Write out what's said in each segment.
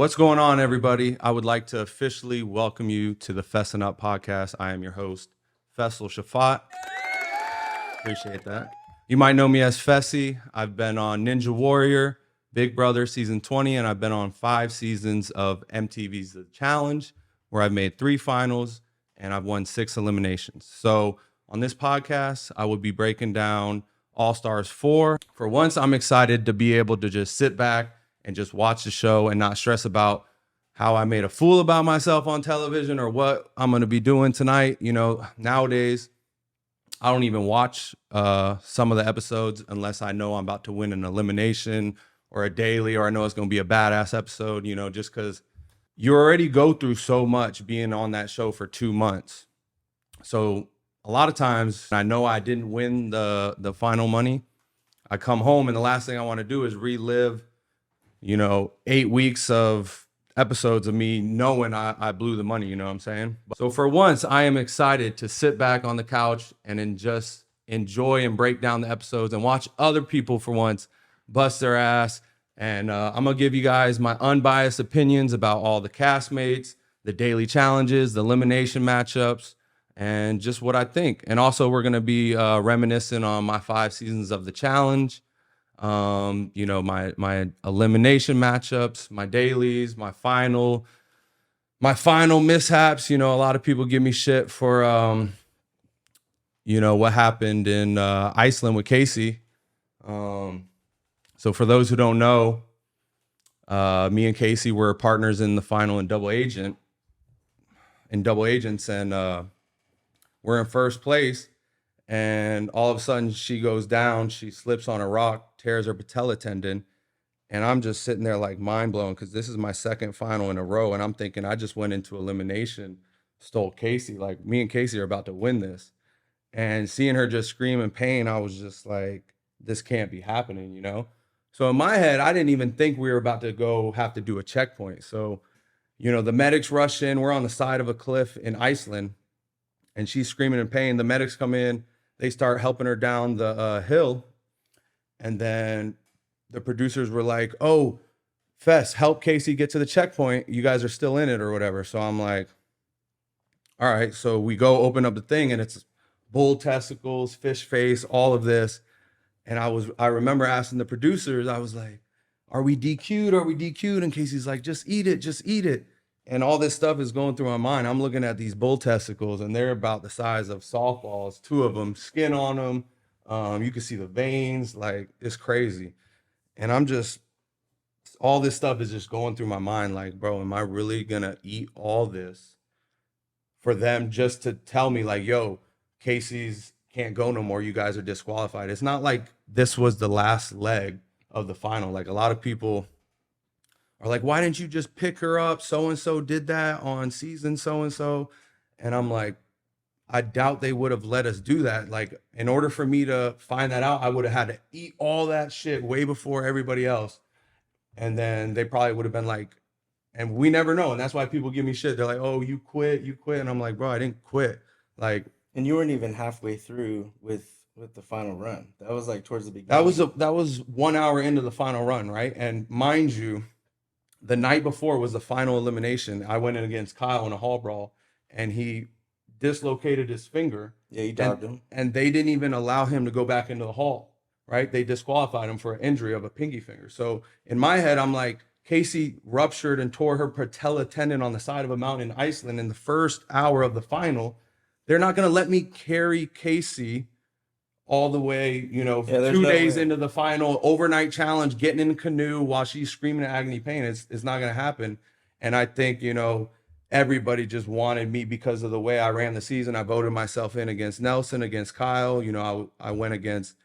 What's going on, everybody? I would like to officially welcome you to the Fessin Up Podcast. I am your host, Faisal Shafat. Appreciate that. You might know me as Fessi. I've been on Ninja Warrior, Big Brother Season 20, and I've been on 5 seasons of MTV's The Challenge, where I've made 3 finals and I've won 6 eliminations. So on this podcast, I will be breaking down All Stars 4. For once, I'm excited to be able to just sit back and just watch the show and not stress about how I made a fool about myself on television or what I'm going to be doing tonight. You know, nowadays, I don't even watch some of the episodes unless I know I'm about to win an elimination or a daily, or I know it's going to be a badass episode, you know, just because you already go through so much being on that show for 2 months. So a lot of times I know I didn't win the final money. I come home and the last thing I want to do is relive 8 weeks of episodes of me knowing I blew the money, you know what I'm saying? So for once, I am excited to sit back on the couch and then just enjoy and break down the episodes and watch other people for once bust their ass. And I'm going to give you guys my unbiased opinions about all the castmates, the daily challenges, the elimination matchups, and just what I think. And also we're going to be reminiscing on my 5 seasons of the challenge. My elimination matchups, my dailies, my final mishaps. A lot of people give me shit for, what happened in Iceland with Casey. So for those who don't know, me and Casey were partners in the final in Double Agents, and we're in first place. And all of a sudden she goes down, she slips on a rock, tears her patella tendon. And I'm just sitting there like mind blown because this is my second final in a row. And I'm thinking I just went into elimination, stole Casey. Like me and Casey are about to win this. And seeing her just scream in pain, I was just like, this can't be happening, you know? So in my head, I didn't even think we were about to go have to do a checkpoint. So, the medics rush in, we're on the side of a cliff in Iceland and she's screaming in pain. The medics come in. They start helping her down the hill. And then the producers were like, oh, Fess, help Casey get to the checkpoint. You guys are still in it or whatever. So I'm like, all right. So we go open up the thing and it's bull testicles, fish face, all of this. And I remember asking the producers, I was like, are we DQ'd? Are we DQ'd? And Casey's like, just eat it. Just eat it. And all this stuff is going through my mind. I'm looking at these bull testicles, and they're about the size of softballs, 2 of them, skin on them. You can see the veins, like it's crazy. And all this stuff is just going through my mind. Like, bro, am I really gonna eat all this for them just to tell me like, yo, Casey's can't go no more. You guys are disqualified. It's not like this was the last leg of the final. Like a lot of people are like, why didn't you just pick her up? So-and-so did that on season so-and-so. And I'm like, I doubt they would have let us do that. Like, in order for me to find that out, I would have had to eat all that shit way before everybody else. And then they probably would have been like, and we never know. And that's why people give me shit. They're like, oh, you quit. And I'm like, bro, I didn't quit. Like, and you weren't even halfway through with the final run. That was like towards the beginning. That was 1 hour into the final run, right? And mind you, the night before was the final elimination. I went in against Kyle in a hall brawl, and he dislocated his finger. Yeah, he dogged him. And they didn't even allow him to go back into the hall, right? They disqualified him for an injury of a pinky finger. So in my head, I'm like, Casey ruptured and tore her patella tendon on the side of a mountain in Iceland in the first hour of the final. They're not going to let me carry Casey all the way, 2 days into the final overnight challenge, getting in a canoe while she's screaming in agony pain. It's not going to happen. And I think, everybody just wanted me because of the way I ran the season. I voted myself in against Nelson, against Kyle. I went against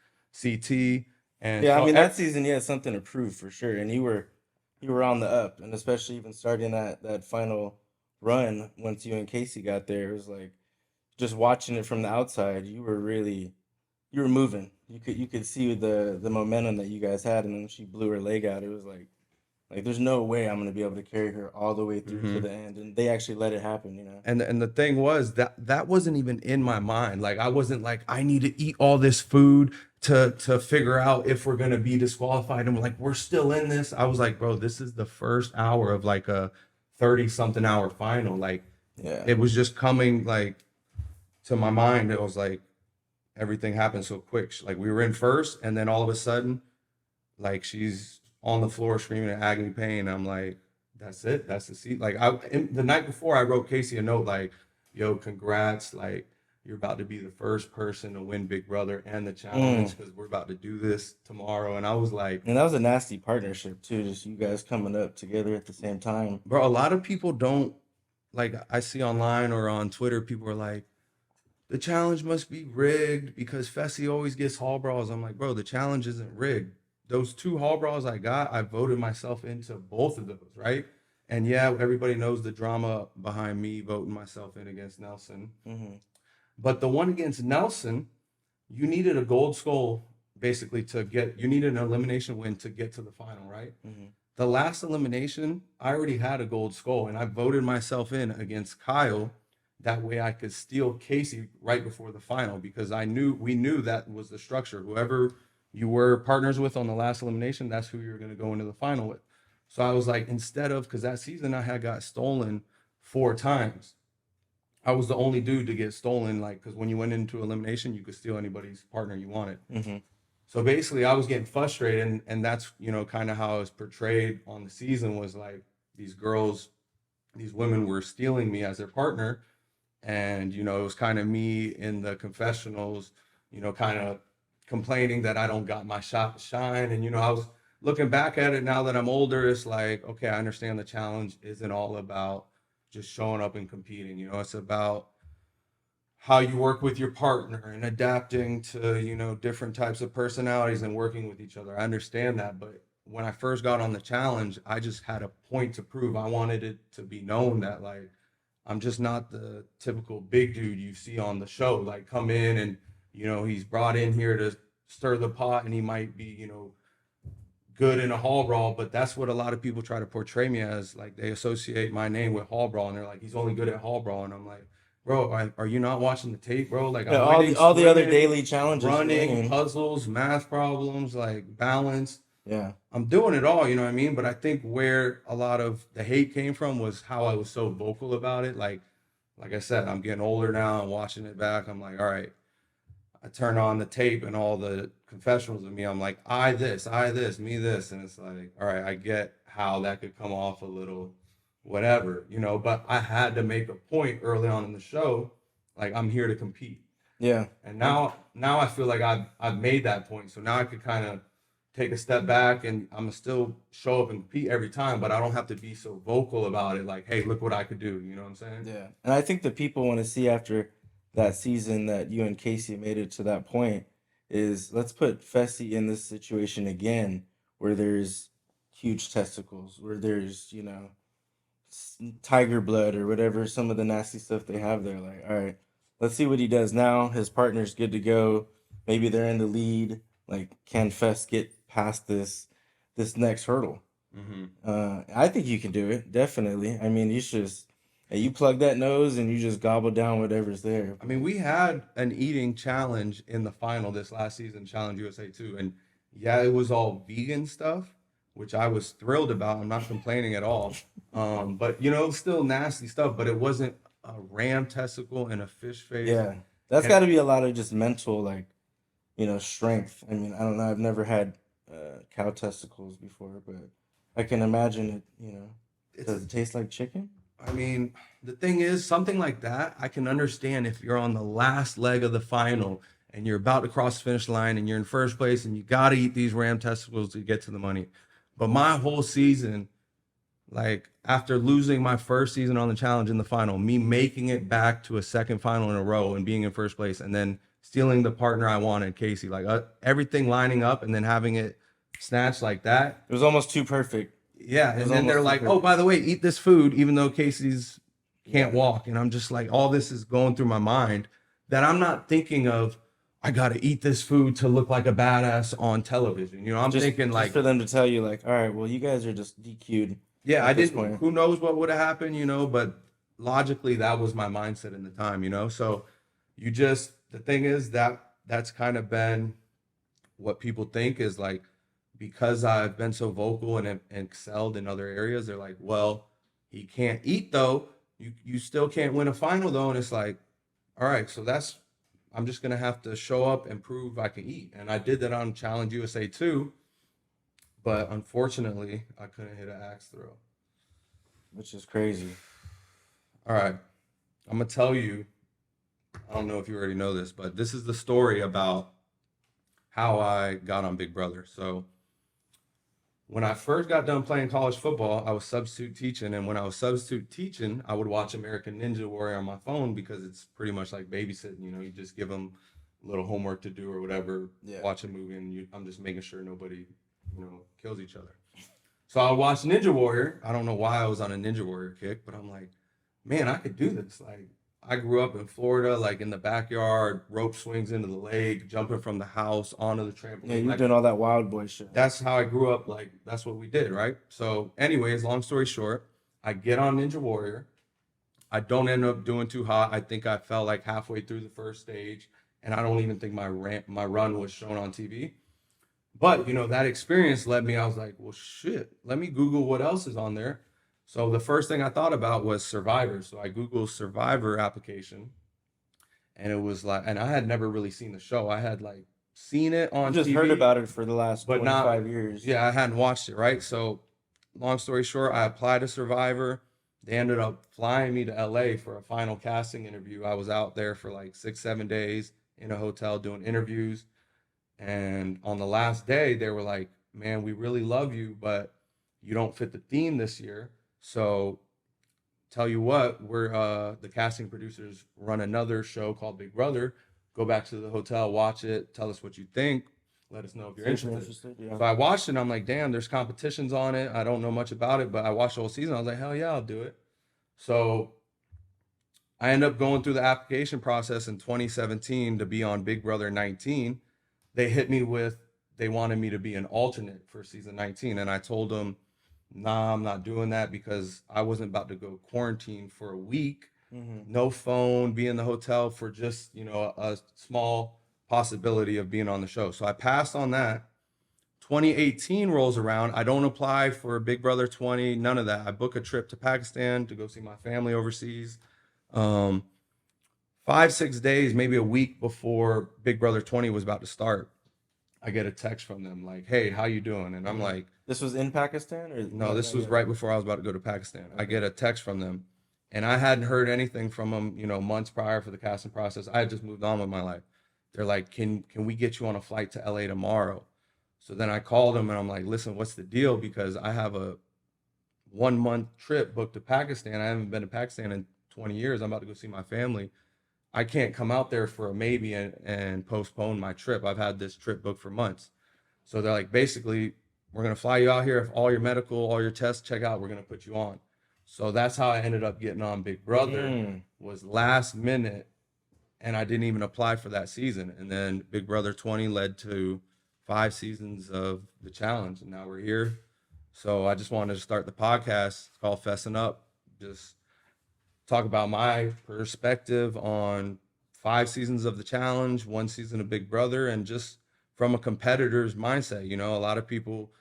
CT. And yeah, I mean, that season, you had something to prove for sure. And you were on the up. And especially even starting that final run, once you and Casey got there, it was like just watching it from the outside, you were moving. You could see the momentum that you guys had, and then she blew her leg out. It was like Like, there's no way I'm gonna be able to carry her all the way through to Hmm. the end, and they actually let it happen, And the thing was that that wasn't even in my mind. Like I wasn't like I need to eat all this food to figure out if we're gonna be disqualified. And like we're still in this. I was like, bro, this is the first hour of like a 30 something hour final. Like Yeah. it was just coming like to my mind. It was like everything happened so quick. Like we were in first, and then all of a sudden, like she's on the floor screaming in agony pain. I'm like, that's it. That's the seat. Like the night before, I wrote Casey a note like, yo, congrats. Like you're about to be the first person to win Big Brother and the Mm. challenge because we're about to do this tomorrow. And I was like, And that was a nasty partnership too, just you guys coming up together at the same time. bro, a lot of people don't like. I see online or on Twitter, people are like, the challenge must be rigged because Fessy always gets hall brawls. I'm like, bro, the challenge isn't rigged. Those two hall brawls I got, I voted myself into both of those, right? And yeah, everybody knows the drama behind me voting myself in against Nelson. Hmm. But the one against Nelson, you needed a gold skull basically to get, you needed an elimination win to get to the final, right? Hmm. The last elimination, I already had a gold skull and I voted myself in against Kyle. That way I could steal Casey right before the final because we knew that was the structure. Whoever you were partners with on the last elimination, that's who you're going to go into the final with. So I was like, instead of, because that season I had got stolen 4 times. I was the only dude to get stolen, like, because when you went into elimination, you could steal anybody's partner you wanted. Hmm. So basically, I was getting frustrated, and that's kind of how it was portrayed on the season was like these girls, these women were stealing me as their partner, and it was kind of me in the confessionals, kind of complaining that I don't got my shot to shine, and I was looking back at it now that I'm older, it's like okay, I understand the challenge isn't all about just showing up and competing. It's about how you work with your partner and adapting to different types of personalities and working with each other. I understand that, but when I first got on the challenge, I just had a point to prove. I wanted it to be known that like I'm just not the typical big dude you see on the show, like come in and he's brought in here to stir the pot and he might be good in a hall brawl, but that's what a lot of people try to portray me as. Like they associate my name with hall brawl and they're like he's only good at hall brawl, and I'm like, bro, are you not watching the tape, bro? Like Yeah, I'm winning, all the other swimming, daily challenges you're running, winning. puzzles, math problems, like balance. Yeah. I'm doing it all, you know what I mean? But I think where a lot of the hate came from was how I was so vocal about it. Like I said, I'm getting older now and watching it back. I'm like, all right, I turn on the tape and all the confessionals of me. I'm like, I this, me this. And it's like, all right, I get how that could come off a little whatever, but I had to make a point early on in the show. Like I'm here to compete. Yeah. And now I feel like I've made that point. So now I could kind of take a step back and I'm gonna still show up and compete every time, but I don't have to be so vocal about it. Like, hey, look what I could do. You know what I'm saying? Yeah. And I think the people want to see after that season that you and Casey made it to that point is let's put Fessy in this situation again where there's huge testicles, where there's, tiger blood or whatever, some of the nasty stuff they have there. Like, all right, let's see what he does now. His partner's good to go. Maybe they're in the lead. Like, can Fess get past this next hurdle? I think you can do it, definitely. I mean, you plug that nose and you just gobble down whatever's there. I mean, we had an eating challenge in the final this last season, Challenge USA 2. And yeah, it was all vegan stuff, which I was thrilled about. I'm not complaining at all. But still nasty stuff, but it wasn't a ram testicle and a fish face. Yeah, that's And got to be a lot of just mental, like, strength. I mean, I don't know. I've never had cow testicles before, but I can imagine it. Does it taste like chicken? I mean, the thing is, something like that, I can understand if you're on the last leg of the final and you're about to cross the finish line and you're in first place and you got to eat these ram testicles to get to the money. But my whole season, like after losing my first season on the challenge in the final, me making it back to a second final in a row and being in first place and then stealing the partner I wanted, Casey, like everything lining up and then having it snatched like that. It was almost too perfect. Yeah, and then they're like, "Oh, by the way, eat this food," even though Casey's can't walk, and I'm just like, all this is going through my mind that I'm not thinking of. I gotta eat this food to look like a badass on television. You know, I'm thinking just like, for them to tell you like, all right, well, you guys are just DQ'd yeah, I at this didn't. point. Who knows what would have happened? You know, but logically, that was my mindset in the time. You know, so the thing is that that's kind of been what people think is like, because I've been so vocal and excelled in other areas, they're like, well, he can't eat though. You still can't win a final though. And it's like, all right, so I'm just gonna have to show up and prove I can eat. And I did that on Challenge USA too, but unfortunately I couldn't hit an axe throw. Which is crazy. All right, I'm gonna tell you, I don't know if you already know this, but this is the story about how I got on Big Brother. So when I first got done playing college football, I was substitute teaching. And when I was substitute teaching, I would watch American Ninja Warrior on my phone because it's pretty much like babysitting. You know, you just give them a little homework to do or whatever, Yeah. watch a movie, and I'm just making sure nobody, kills each other. So I watched Ninja Warrior. I don't know why I was on a Ninja Warrior kick, but I'm like, man, I could do this. Like, I grew up in Florida, like in the backyard, rope swings into the lake, jumping from the house onto the trampoline. Yeah, you were Like, doing all that wild boy shit. that's how I grew up. Like, that's what we did, right? So, anyways, long story short, I get on Ninja Warrior. I don't end up doing too hot. I think I fell like halfway through the first stage, and I don't even think my run was shown on TV. But that experience led me. I was like, well, shit. Let me Google what else is on there. So the first thing I thought about was Survivor. So I Googled Survivor application, and it was like, and I had never really seen the show. I had like seen it on I've just TV, heard about it for the last but 25 years. yeah, I hadn't watched it, right? So long story short, I applied to Survivor. They ended up flying me to LA for a final casting interview. I was out there for like 6-7 days in a hotel doing interviews. And on the last day, they were like, man, we really love you, but you don't fit the theme this year. So tell you what, we're the casting producers run another show called Big Brother. Go back to the hotel, watch it, tell us what you think. Let us know if you're interested. Yeah. So I watched it and I'm like, damn, there's competitions on it. I don't know much about it, but I watched the whole season. I was like, hell yeah, I'll do it. So I end up going through the application process in 2017 to be on Big Brother 19. They hit me with, they wanted me to be an alternate for season 19. And I told them, nah, I'm not doing that because I wasn't about to go quarantine for a week. No phone, be in the hotel for just, a small possibility of being on the show. So I passed on that. 2018 rolls around. I don't apply for Big Brother 20, none of that. I book a trip to Pakistan to go see my family overseas. 5-6 days, maybe a week before Big Brother 20 was about to start, I get a text from them like, hey, how you doing? And I'm like, this was in Pakistan? Or no, this was right before I was about to go to Pakistan. I get a text from them, and I hadn't heard anything from them, months prior for the casting process. I had just moved on with my life. They're like, can we get you on a flight to LA tomorrow? So then I called them and I'm like, listen, what's the deal? Because I have a 1-month trip booked to Pakistan. I haven't been to Pakistan in 20 years. I'm about to go see my family. I can't come out there for a maybe and postpone my trip. I've had this trip booked for months. So they're like, basically, we're going to fly you out here. If all your medical, all your tests check out, we're going to put you on. So that's how I ended up getting on Big Brother, was last minute. And I didn't even apply for that season. And then Big Brother 20 led to 5 seasons of the challenge. And now we're here. So I just wanted to start the podcast. It's called Fessin Up. Just talk about my perspective on 5 seasons of the challenge, 1 season of Big Brother, and just from a competitor's mindset. A lot of people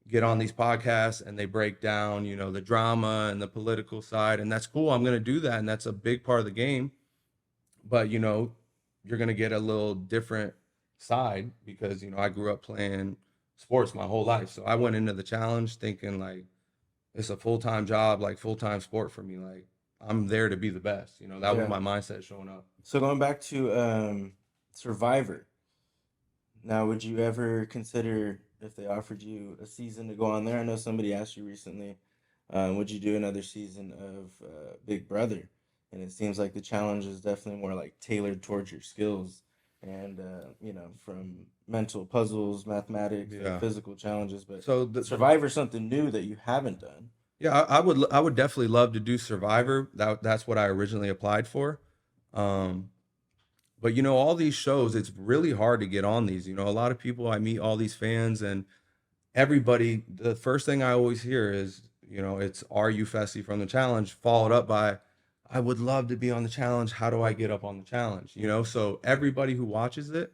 get on these podcasts and they break down, the drama and the political side, and that's cool. I'm going to do that, and that's a big part of the game. But, you're going to get a little different side because, I grew up playing sports my whole life. So I went into the challenge thinking like it's a full-time job, like full-time sport for me. Like I'm there to be the best. That was my mindset showing up. So going back to Survivor. Now, would you ever consider if they offered you a season to go on there? I know somebody asked you recently, would you do another season of Big Brother? And it seems like the challenge is definitely more like tailored towards your skills and, from mental puzzles, mathematics, and physical challenges. But so Survivor is something new that you haven't done. Yeah, I would definitely love to do Survivor. That's what I originally applied for. But, you know, all these shows, it's really hard to get on these. You know, a lot of people, I meet all these fans, and everybody, the first thing I always hear is, you know, it's, "Are you Fessy from the challenge?" Followed up by, "I would love to be on the challenge. How do I get up on the challenge?" You know, so everybody who watches it,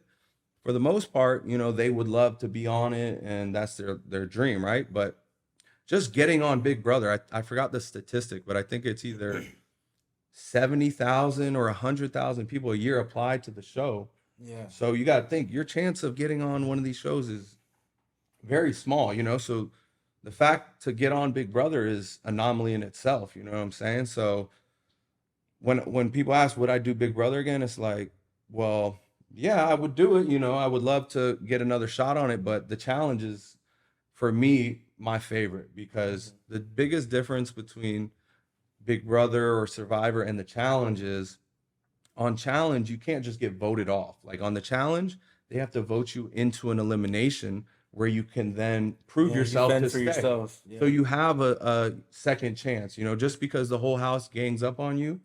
for the most part, you know, they would love to be on it, and that's their dream, right? But just getting on Big Brother, I forgot the statistic, but I think it's either 70,000 or 100,000 people a year apply to the show. Yeah. So you got to think your chance of getting on one of these shows is very small, you know? So the fact to get on Big Brother is anomaly in itself, you know what I'm saying? So when people ask, would I do Big Brother again? It's like, well, yeah, I would do it. You know, I would love to get another shot on it, but the challenge is, for me, my favorite, because the biggest difference between Big Brother or Survivor and the challenge is, on challenge, you can't just get voted off. Like on the challenge, they have to vote you into an elimination where you can then prove Yeah, you yourself fend to for stay. yourself. So Yeah. you have a second chance, you know, just because the whole house gangs up on you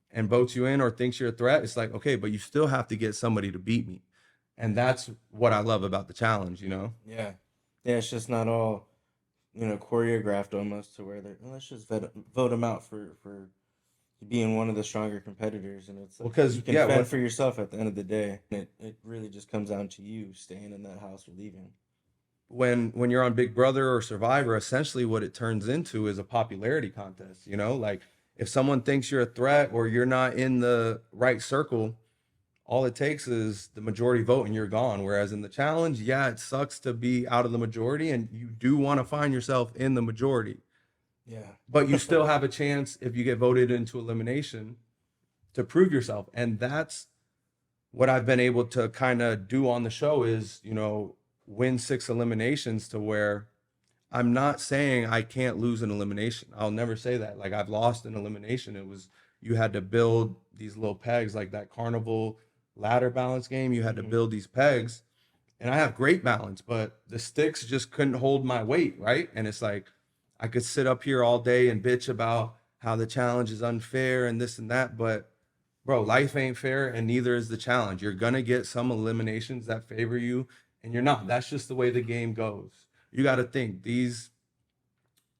and votes you in or thinks you're a threat. It's like, okay, but you still have to get somebody to beat me. And that's what I love about the challenge, you know? Yeah. Yeah, it's just not all, choreographed almost to where they're, "Well, let's just vote them out for being one of the stronger competitors." And it's like, Because, you can yeah, fend for yourself at the end of the day. And it really just comes down to you staying in that house or leaving. when you're on Big Brother or Survivor, essentially what it turns into is a popularity contest, you know? Like if someone thinks you're a threat or you're not in the right circle, all it takes is the majority vote and you're gone. Whereas in the challenge, yeah, it sucks to be out of the majority and you do want to find yourself in the majority, Yeah. but you still have a chance if you get voted into elimination to prove yourself. And that's what I've been able to kind of do on the show is, you know, win 6 eliminations to where I'm not saying I can't lose an elimination. I'll never say that. Like I've lost an elimination. It was, you had to build these little pegs like that carnival ladder balance game. You had to Mhm. build these pegs, and I have great balance, but the sticks just couldn't hold my weight, right? And it's like I could sit up here all day and bitch about how the challenge is unfair and this and that, but bro, life ain't fair and neither is the challenge. You're gonna get some eliminations that favor you, and you're not. That's just the way the game goes. You got to think these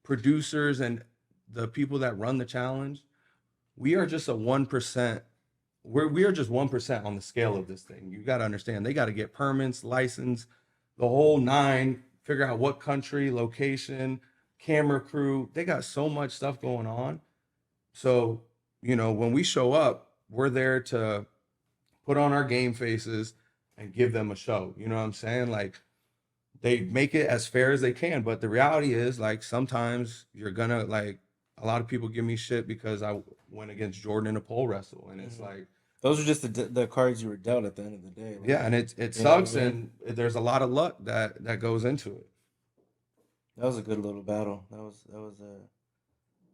producers and the people that run the challenge, we are just a 1%. We are just 1% on the scale of this thing. You got to understand they got to get permits, license, the whole nine, figure out what country, location, camera crew. They got so much stuff going on. So, you know, when we show up, we're there to put on our game faces and give them a show. You know what I'm saying? Like they make it as fair as they can, but the reality is like sometimes you're gonna like, a lot of people give me shit because I went against Jordan in a pole wrestle, and it's Mhm. like, Those are just the cards you were dealt at the end of the day. Like, yeah, and it you know what I sucks, mean? and there's a lot of luck that goes into it. That was a good little battle. That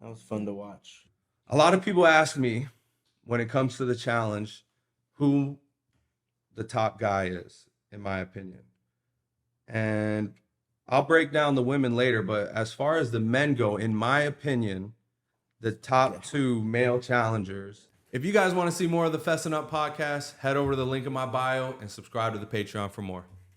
was fun to watch. A lot of people ask me when it comes to the challenge who the top guy is, in my opinion. And I'll break down the women later, but as far as the men go, in my opinion, the top Yeah. 2 male challengers. If you guys want to see more of the Fessin Up podcast, head over to the link in my bio and subscribe to the Patreon for more.